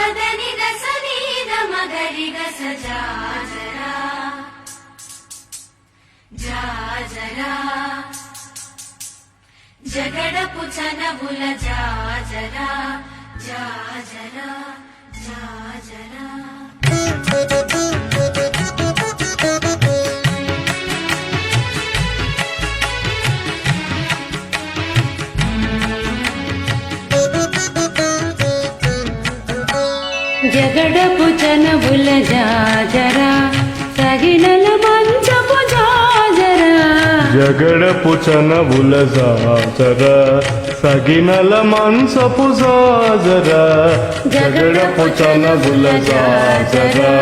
పదని దస నీద మగరి గస జాజరా జాజరా జగడపు చనవుల జాజరా జాజరా జాజరా జగడపు చనవుల జాజరా సగినల మంచపు జాజరా జగడపు చనవుల జాజరా సగినల మంచపు జాజరా జగడపు చనవుల జాజరా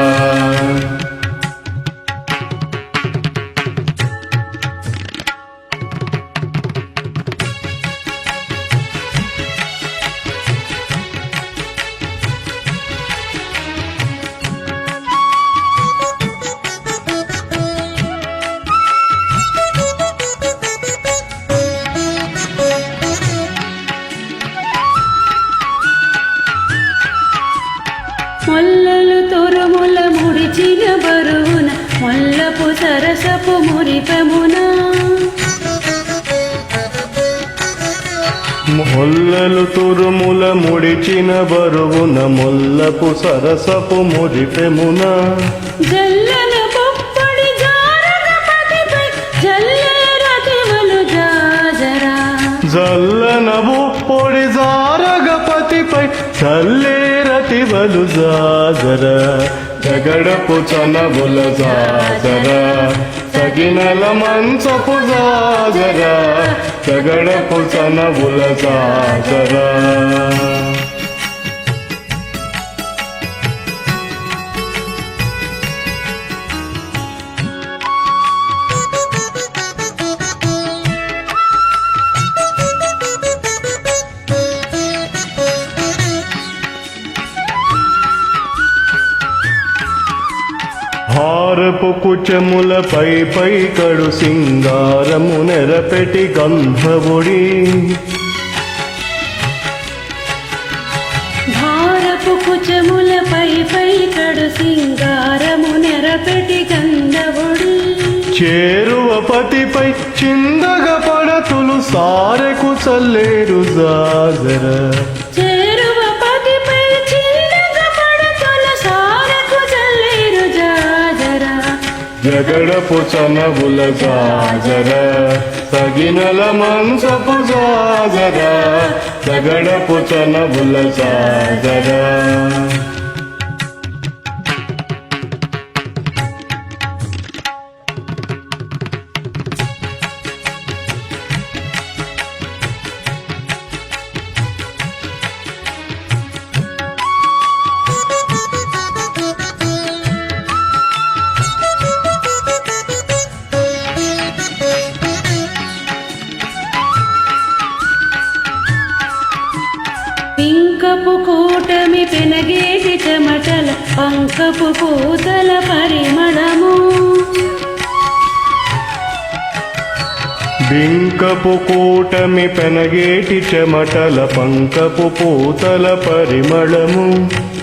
మొల్లలు తొరుముల ముడిచిన బరువున మొల్లపు సరసపు మురిపెమున మొల్లలు తురుముల ముడిచిన బరువున మొల్లపు సరసపు మురిపెమున జల్లన పొప్పడి జారగపతిపై జల్లేరతివలు జాజరా జల్లన పొడి జారగపతిపై చల్లేరతివలు జాజరా జగడపు చనవుల జాజరా సగినల మంచపు జాజరా జగడపు చనవుల జాజరా హారపు కుచముల పై కడు సింగారము నెరపెటి గంధవుడి భారపు కుచముల పై కడు సింగారము నెరపెటి గంధవుడి చేరువ పతిపై చిందగ పడతులు సారెకు చల్లేరు జాజరా చేరువ పతిపై చిన్నగ పడతుల సారకు చల్లేరు జాజరా జగడపు చనవుల జాజరా సగినల మంచపు జాజరా జగడపు చనవుల జాజరా పింకపు కూటమి పెనగేటి చెమటల పంకపు పూతల పరిమళము బింకపు కూటమి పెనగేటి చెమటల పంకపు పూతల పరిమళము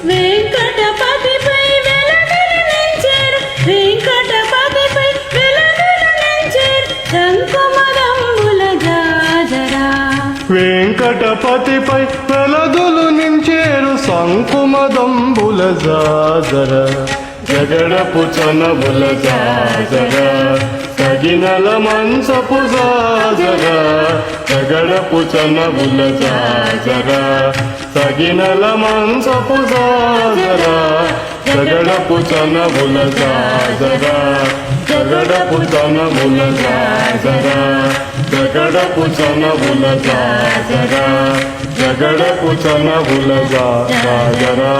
వెంకటపతిపై వెలవెలనించేరు వెంకటపతిపై వెలవెలనించేరు శంకుమదంబుల జాజరా వెంకటపతిపై వెలదులు నించేరు శంకుమదంబుల జాజరా జగడపు చనవుల జాజరా సగినల మంచపు జాజరా జగడపు చనవుల జాజరా సగినల మంచపు జాజరా జగడపు చనవుల జాజరా జగడపు చనవుల జాజరా జగడపు చనవుల జాజరా జగడపు చనవుల జాజరా